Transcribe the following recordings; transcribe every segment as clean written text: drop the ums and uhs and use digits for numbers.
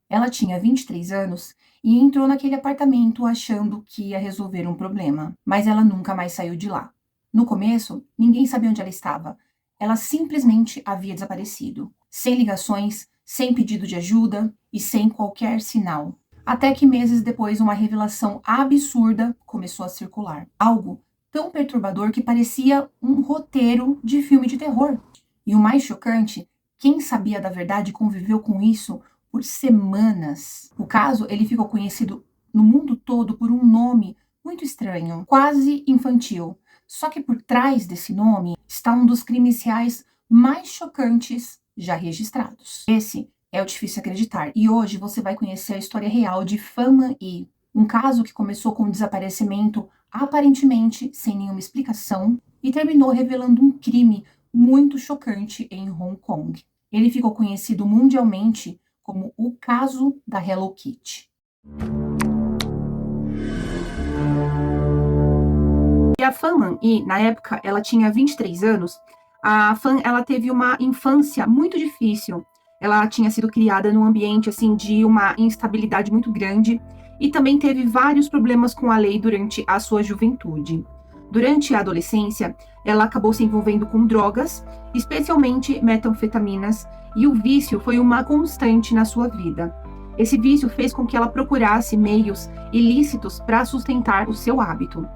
Ela tinha 23 anos e entrou naquele apartamento achando que ia resolver um problema, mas ela nunca mais saiu de lá. No começo, ninguém sabia onde ela estava. Ela simplesmente havia desaparecido, sem ligações, sem pedido de ajuda e sem qualquer sinal. Até que meses depois, uma revelação absurda começou a circular. Algo tão perturbador que parecia um roteiro de filme de terror. E o mais chocante, quem sabia da verdade conviveu com isso por semanas. O caso, ele ficou conhecido no mundo todo por um nome muito estranho, quase infantil. Só que por trás desse nome está um dos crimes reais mais chocantes já registrados. Esse é o Difícil Acreditar. E hoje você vai conhecer a história real de Fan Man-yi, um caso que começou com um desaparecimento aparentemente sem nenhuma explicação e terminou revelando um crime muito chocante em Hong Kong. Ele ficou conhecido mundialmente como o caso da Hello Kitty. E a Fan Man-yi, na época, ela tinha 23 anos. A Fan, ela teve uma infância muito difícil. Ela tinha sido criada num ambiente assim de uma instabilidade muito grande e também teve vários problemas com a lei durante a sua juventude. Durante a adolescência, ela acabou se envolvendo com drogas, especialmente metanfetaminas, e o vício foi uma constante na sua vida. Esse vício fez com que ela procurasse meios ilícitos para sustentar o seu hábito.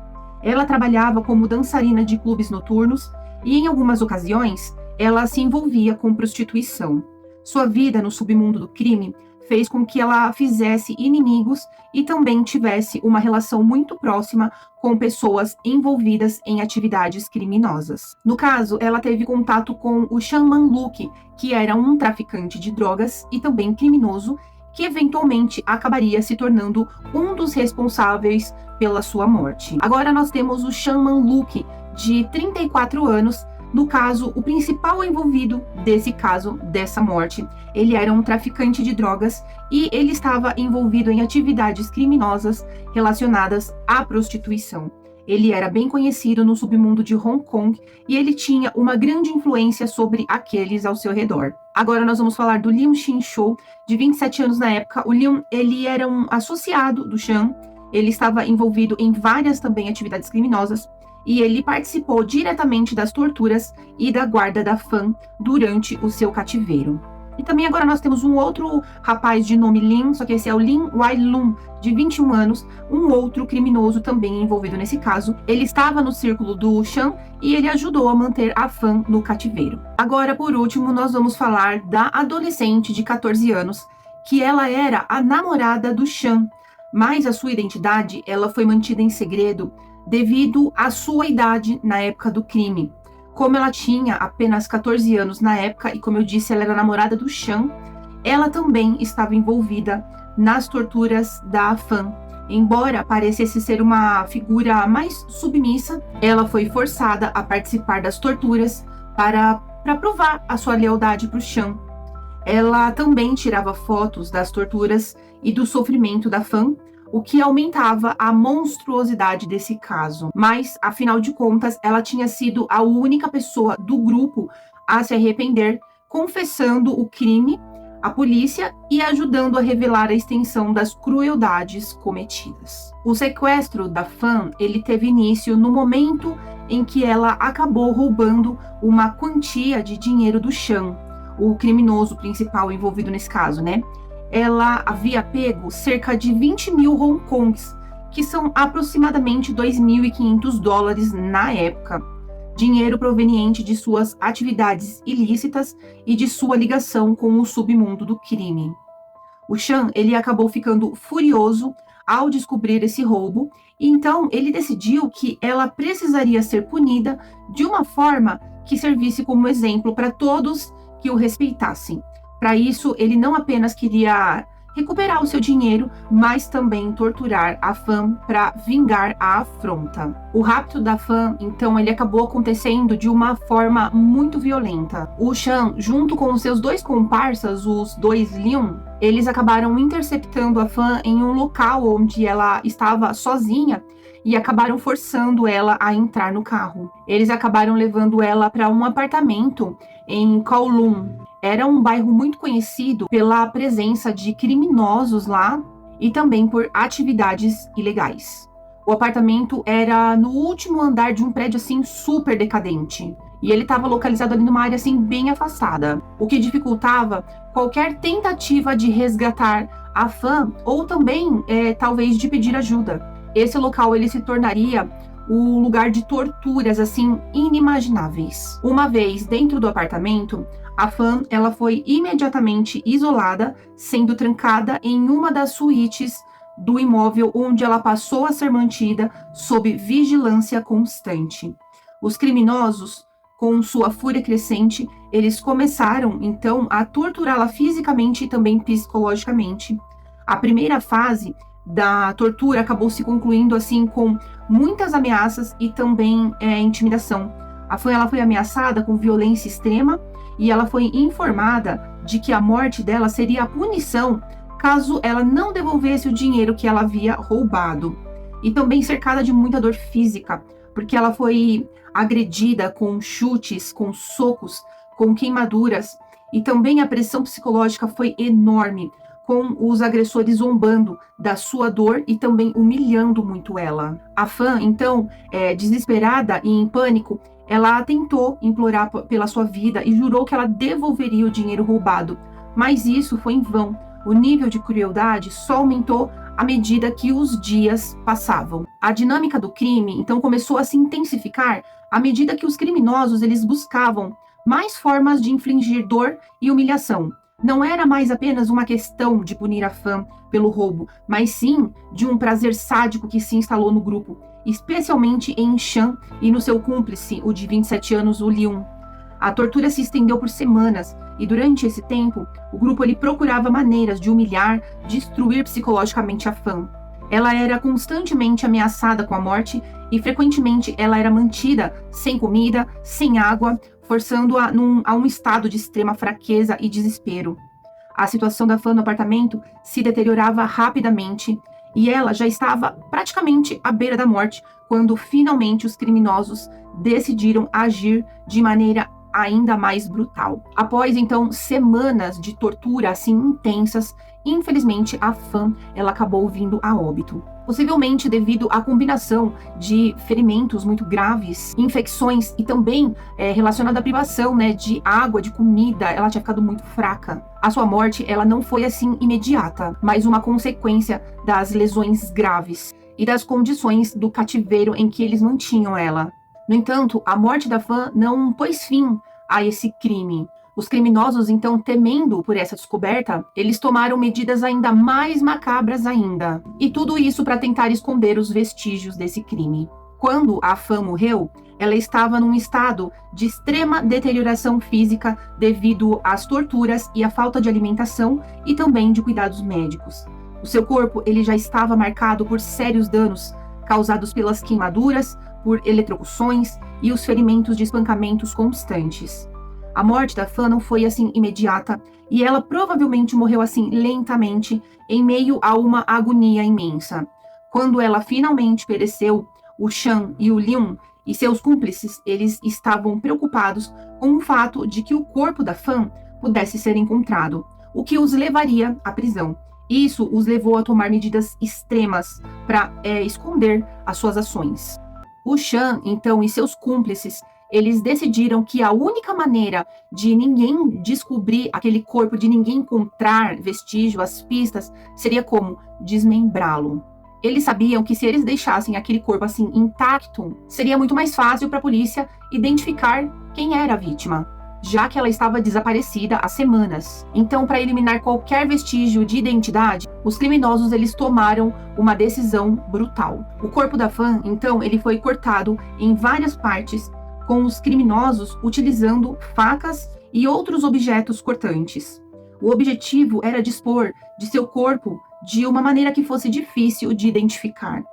Ela trabalhava como dançarina de clubes noturnos e, em algumas ocasiões, ela se envolvia com prostituição. Sua vida no submundo do crime fez com que ela fizesse inimigos e também tivesse uma relação muito próxima com pessoas envolvidas em atividades criminosas. No caso, ela teve contato com o Chan Man-luk, que era um traficante de drogas e também criminoso, que eventualmente acabaria se tornando um dos responsáveis pela sua morte. Agora nós temos o Chan Man-luk, de 34 anos, no caso, o principal envolvido desse caso, dessa morte. Ele era um traficante de drogas e ele estava envolvido em atividades criminosas relacionadas à prostituição. Ele era bem conhecido no submundo de Hong Kong e ele tinha uma grande influência sobre aqueles ao seu redor. Agora nós vamos falar do Leung Shin-chou, de 27 anos na época. O Leung, ele era um associado do Chan, ele estava envolvido em várias também atividades criminosas, e ele participou diretamente das torturas e da guarda da Fan durante o seu cativeiro. E também agora nós temos um outro rapaz de nome Lin, só que esse é o Lin Wai-lun, de 21 anos, um outro criminoso também envolvido nesse caso. Ele estava no círculo do Chan e ele ajudou a manter a Fan no cativeiro. Agora, por último, nós vamos falar da adolescente de 14 anos, que ela era a namorada do Chan, mas a sua identidade ela foi mantida em segredo devido à sua idade na época do crime. Como ela tinha apenas 14 anos na época, e como eu disse, ela era namorada do Chan, ela também estava envolvida nas torturas da Fan. Embora parecesse ser uma figura mais submissa, ela foi forçada a participar das torturas para provar a sua lealdade para o Chan. Ela também tirava fotos das torturas e do sofrimento da Fan, o que aumentava a monstruosidade desse caso. Mas, afinal de contas, ela tinha sido a única pessoa do grupo a se arrepender, confessando o crime à polícia e ajudando a revelar a extensão das crueldades cometidas. O sequestro da Fan, ele teve início no momento em que ela acabou roubando uma quantia de dinheiro do Chan, o criminoso principal envolvido nesse caso, né? Ela havia pego cerca de 20 mil Hong Kongs, que são aproximadamente 2.500 dólares na época, dinheiro proveniente de suas atividades ilícitas e de sua ligação com o submundo do crime. O Chan, ele acabou ficando furioso ao descobrir esse roubo, e então ele decidiu que ela precisaria ser punida de uma forma que servisse como exemplo para todos que o respeitassem. Para isso, ele não apenas queria recuperar o seu dinheiro, mas também torturar a Fan para vingar a afronta. O rapto da Fan, então, ele acabou acontecendo de uma forma muito violenta. O Chan, junto com os seus dois comparsas, os dois Leung, eles acabaram interceptando a Fan em um local onde ela estava sozinha e acabaram forçando ela a entrar no carro. Eles acabaram levando ela para um apartamento em Kowloon. era um bairro muito conhecido pela presença de criminosos lá e também por atividades ilegais. O apartamento era no último andar de um prédio assim super decadente. E ele estava localizado ali numa área assim bem afastada, o que dificultava qualquer tentativa de resgatar a Fan ou também talvez de pedir ajuda. Esse local ele se tornaria o lugar de torturas assim inimagináveis. Uma vez dentro do apartamento, a Fan ela foi imediatamente isolada, sendo trancada em uma das suítes do imóvel onde ela passou a ser mantida sob vigilância constante. Os criminosos, com sua fúria crescente, eles começaram então a torturá-la fisicamente e também psicologicamente. A primeira fase da tortura acabou se concluindo assim com muitas ameaças e também intimidação. Ela foi ameaçada com violência extrema e ela foi informada de que a morte dela seria a punição caso ela não devolvesse o dinheiro que ela havia roubado. E também cercada de muita dor física, porque ela foi agredida com chutes, com socos, com queimaduras, e também a pressão psicológica foi enorme, com os agressores zombando da sua dor e também humilhando muito ela. A Fan, então, desesperada e em pânico, ela tentou implorar pela sua vida e jurou que ela devolveria o dinheiro roubado, mas isso foi em vão. O nível de crueldade só aumentou à medida que os dias passavam. A dinâmica do crime, então, começou a se intensificar à medida que os criminosos eles buscavam mais formas de infligir dor e humilhação. Não era mais apenas uma questão de punir a Fan pelo roubo, mas sim de um prazer sádico que se instalou no grupo, especialmente em Chan e no seu cúmplice, o de 27 anos, o Leon. A tortura se estendeu por semanas e durante esse tempo, o grupo ele procurava maneiras de humilhar, destruir psicologicamente a Fan. Ela era constantemente ameaçada com a morte e frequentemente ela era mantida sem comida, sem água, forçando-a a um estado de extrema fraqueza e desespero. A situação da Fan no apartamento se deteriorava rapidamente e ela já estava praticamente à beira da morte quando finalmente os criminosos decidiram agir de maneira ainda mais brutal. Após, então, semanas de tortura assim intensas, infelizmente a Fan ela acabou vindo a óbito. Possivelmente devido à combinação de ferimentos muito graves, infecções e também relacionada à privação, de água, de comida, ela tinha ficado muito fraca. A sua morte, ela não foi assim imediata, mas uma consequência das lesões graves e das condições do cativeiro em que eles mantinham ela. No entanto, a morte da Fan não pôs fim a esse crime. Os criminosos, então, temendo por essa descoberta, eles tomaram medidas ainda mais macabras ainda. E tudo isso para tentar esconder os vestígios desse crime. Quando a Fan morreu, ela estava num estado de extrema deterioração física devido às torturas e à falta de alimentação e também de cuidados médicos. O seu corpo ele já estava marcado por sérios danos causados pelas queimaduras, por eletrocuções e os ferimentos de espancamentos constantes. A morte da Fan não foi assim imediata e ela provavelmente morreu assim lentamente em meio a uma agonia imensa. Quando ela finalmente pereceu, o Chan e o Leon e seus cúmplices, eles estavam preocupados com o fato de que o corpo da Fan pudesse ser encontrado, o que os levaria à prisão. Isso os levou a tomar medidas extremas para esconder as suas ações. O Chan, então, e seus cúmplices, eles decidiram que a única maneira de ninguém descobrir aquele corpo, de ninguém encontrar vestígio, as pistas, seria como desmembrá-lo. Eles sabiam que se eles deixassem aquele corpo assim intacto, seria muito mais fácil para a polícia identificar quem era a vítima, já que ela estava desaparecida há semanas. Então, para eliminar qualquer vestígio de identidade, os criminosos eles tomaram uma decisão brutal. O corpo da Fan, então, ele foi cortado em várias partes, com os criminosos utilizando facas e outros objetos cortantes. O objetivo era dispor de seu corpo de uma maneira que fosse difícil de identificar.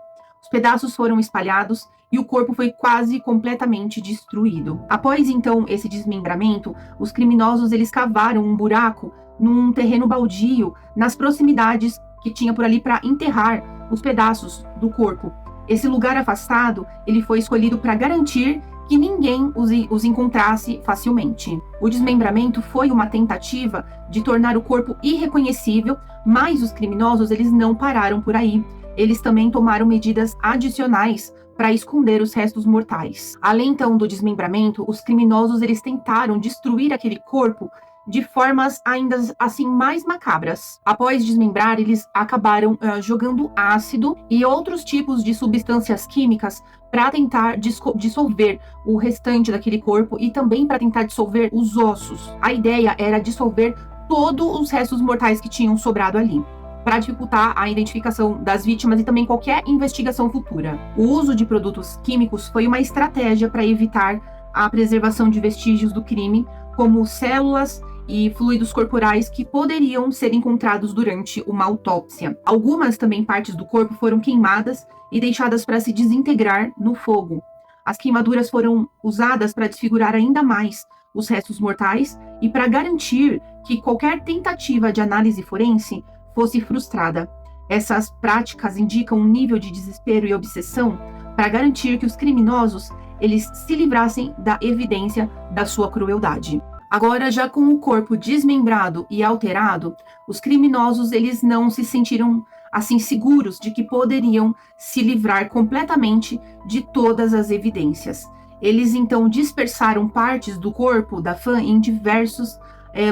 Os pedaços foram espalhados e o corpo foi quase completamente destruído. Após então esse desmembramento, os criminosos eles cavaram um buraco num terreno baldio nas proximidades que tinha por ali para enterrar os pedaços do corpo. Esse lugar afastado ele foi escolhido para garantir que ninguém os encontrasse facilmente. O desmembramento foi uma tentativa de tornar o corpo irreconhecível, mas os criminosos eles não pararam por aí. Eles também tomaram medidas adicionais para esconder os restos mortais. Além então do desmembramento, os criminosos eles tentaram destruir aquele corpo de formas ainda assim mais macabras. Após desmembrar, eles acabaram jogando ácido e outros tipos de substâncias químicas para tentar dissolver o restante daquele corpo e também para tentar dissolver os ossos. A ideia era dissolver todos os restos mortais que tinham sobrado ali, para dificultar a identificação das vítimas e também qualquer investigação futura. O uso de produtos químicos foi uma estratégia para evitar a preservação de vestígios do crime, como células e fluidos corporais que poderiam ser encontrados durante uma autópsia. Algumas também partes do corpo foram queimadas e deixadas para se desintegrar no fogo. As queimaduras foram usadas para desfigurar ainda mais os restos mortais e para garantir que qualquer tentativa de análise forense fosse frustrada. Essas práticas indicam um nível de desespero e obsessão para garantir que os criminosos eles se livrassem da evidência da sua crueldade. Agora, já com o corpo desmembrado e alterado, os criminosos eles não se sentiram assim seguros de que poderiam se livrar completamente de todas as evidências. Eles então dispersaram partes do corpo da Fan em diversos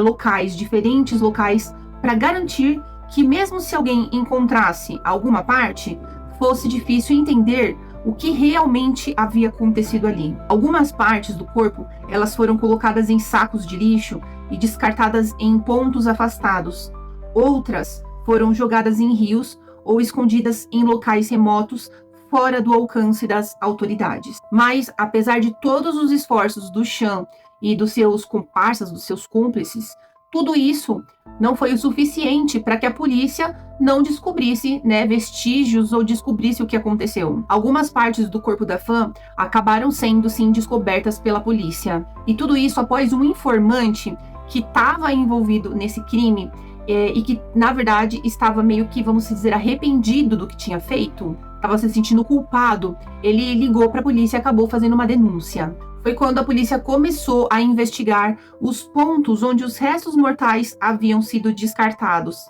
locais, diferentes locais, para garantir que mesmo se alguém encontrasse alguma parte, fosse difícil entender o que realmente havia acontecido ali. Algumas partes do corpo, elas foram colocadas em sacos de lixo e descartadas em pontos afastados. Outras foram jogadas em rios ou escondidas em locais remotos, fora do alcance das autoridades. Mas, apesar de todos os esforços do Sean e dos seus comparsas, dos seus cúmplices, tudo isso não foi o suficiente para que a polícia não descobrisse, vestígios ou descobrisse o que aconteceu. Algumas partes do corpo da Fan acabaram sendo, sim, descobertas pela polícia. E tudo isso após um informante que estava envolvido nesse crime e que, na verdade, estava meio que, vamos dizer, arrependido do que tinha feito, estava se sentindo culpado. Ele ligou para a polícia e acabou fazendo uma denúncia. Foi quando a polícia começou a investigar os pontos onde os restos mortais haviam sido descartados.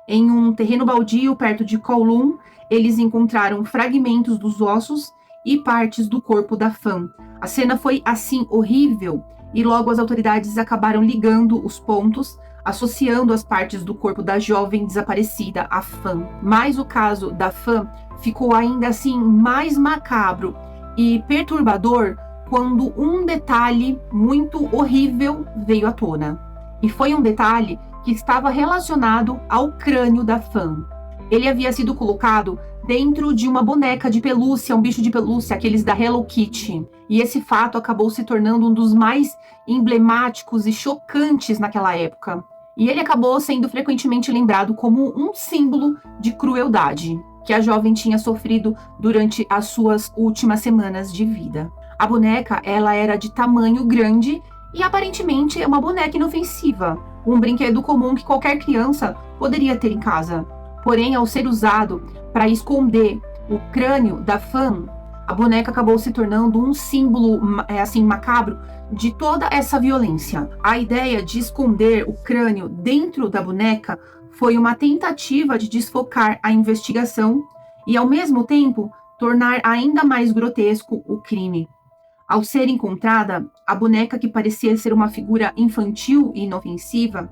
Em um terreno baldio perto de Kowloon, eles encontraram fragmentos dos ossos e partes do corpo da Fan. A cena foi assim horrível e logo as autoridades acabaram ligando os pontos, associando as partes do corpo da jovem desaparecida à Fan. Mas o caso da Fan ficou ainda assim mais macabro e perturbador quando um detalhe muito horrível veio à tona. E foi um detalhe que estava relacionado ao crânio da Fan. Ele havia sido colocado dentro de uma boneca de pelúcia, um bicho de pelúcia, aqueles da Hello Kitty. E esse fato acabou se tornando um dos mais emblemáticos e chocantes naquela época. E ele acabou sendo frequentemente lembrado como um símbolo de crueldade que a jovem tinha sofrido durante as suas últimas semanas de vida. A boneca, ela era de tamanho grande e aparentemente é uma boneca inofensiva, um brinquedo comum que qualquer criança poderia ter em casa. Porém, ao ser usado para esconder o crânio da Fan, a boneca acabou se tornando um símbolo macabro de toda essa violência. A ideia de esconder o crânio dentro da boneca foi uma tentativa de desfocar a investigação e, ao mesmo tempo, tornar ainda mais grotesco o crime. Ao ser encontrada, a boneca, que parecia ser uma figura infantil e inofensiva,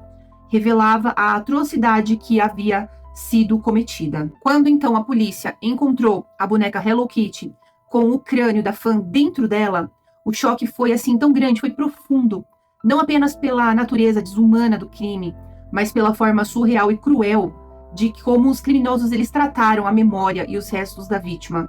revelava a atrocidade que havia sido cometida. Quando então a polícia encontrou a boneca Hello Kitty com o crânio da Fan dentro dela, o choque foi assim tão grande, foi profundo, não apenas pela natureza desumana do crime, mas pela forma surreal e cruel de como os criminosos eles trataram a memória e os restos da vítima.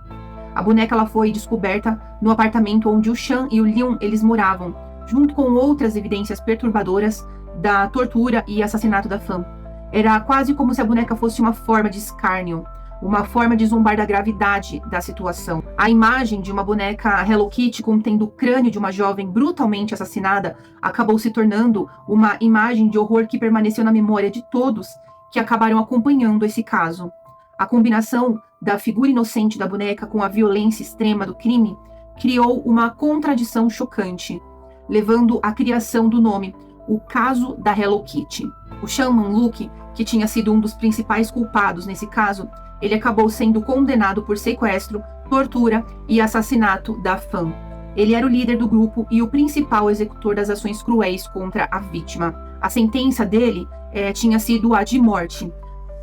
A boneca ela foi descoberta no apartamento onde o Sean e o Leon eles moravam, junto com outras evidências perturbadoras da tortura e assassinato da Fan. Era quase como se a boneca fosse uma forma de escárnio, uma forma de zombar da gravidade da situação. A imagem de uma boneca Hello Kitty contendo o crânio de uma jovem brutalmente assassinada acabou se tornando uma imagem de horror que permaneceu na memória de todos que acabaram acompanhando esse caso. A combinação da figura inocente da boneca com a violência extrema do crime criou uma contradição chocante, levando à criação do nome, o caso da Hello Kitty. O Sean Man-luk, que tinha sido um dos principais culpados nesse caso, ele acabou sendo condenado por sequestro, tortura e assassinato da Fan. Ele era o líder do grupo e o principal executor das ações cruéis contra a vítima. A sentença dele tinha sido a de morte,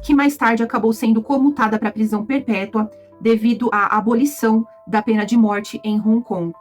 que mais tarde acabou sendo comutada para prisão perpétua devido à abolição da pena de morte em Hong Kong.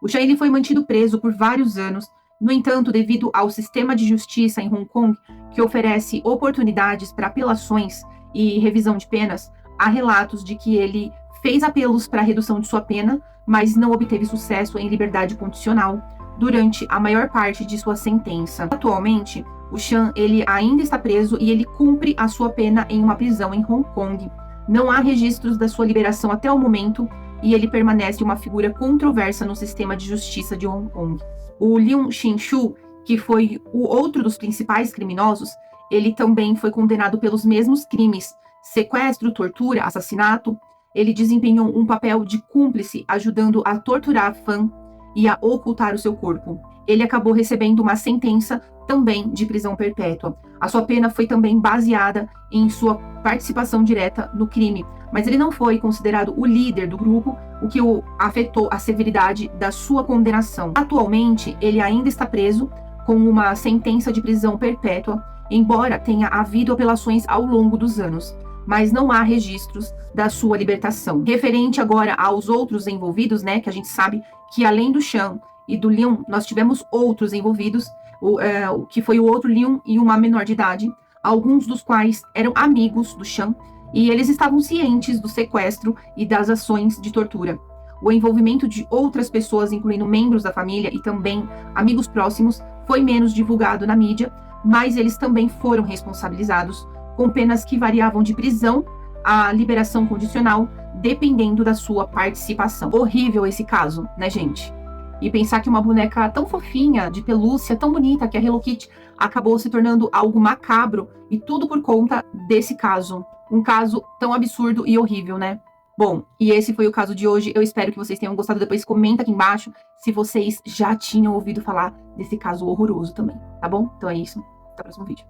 O Sean ele foi mantido preso por vários anos. No entanto, devido ao sistema de justiça em Hong Kong, que oferece oportunidades para apelações e revisão de penas, há relatos de que ele fez apelos para a redução de sua pena, mas não obteve sucesso em liberdade condicional durante a maior parte de sua sentença. Atualmente, o Sean ele ainda está preso e ele cumpre a sua pena em uma prisão em Hong Kong. Não há registros da sua liberação até o momento e ele permanece uma figura controversa no sistema de justiça de Hong Kong. O Leung Ching-shu, que foi o outro dos principais criminosos, ele também foi condenado pelos mesmos crimes: sequestro, tortura, assassinato. Ele desempenhou um papel de cúmplice, ajudando a torturar a Fan e a ocultar o seu corpo. Ele acabou recebendo uma sentença também de prisão perpétua. A sua pena foi também baseada em sua participação direta no crime, mas ele não foi considerado o líder do grupo, o que afetou a severidade da sua condenação. Atualmente, ele ainda está preso com uma sentença de prisão perpétua, embora tenha havido apelações ao longo dos anos, mas não há registros da sua libertação. Referente agora aos outros envolvidos, que a gente sabe que além do Sean e do Leung, nós tivemos outros envolvidos, que foi o outro Leung e uma menor de idade, alguns dos quais eram amigos do Sean, e eles estavam cientes do sequestro e das ações de tortura. O envolvimento de outras pessoas, incluindo membros da família e também amigos próximos, foi menos divulgado na mídia, mas eles também foram responsabilizados, com penas que variavam de prisão a liberação condicional, dependendo da sua participação. Horrível esse caso, né, gente? E pensar que uma boneca tão fofinha, de pelúcia, tão bonita, que é a Hello Kitty, acabou se tornando algo macabro, e tudo por conta desse caso. Um caso tão absurdo e horrível, né? Bom, e esse foi o caso de hoje. Eu espero que vocês tenham gostado. Depois comenta aqui embaixo se vocês já tinham ouvido falar desse caso horroroso também, tá bom? Então é isso. Até o próximo vídeo.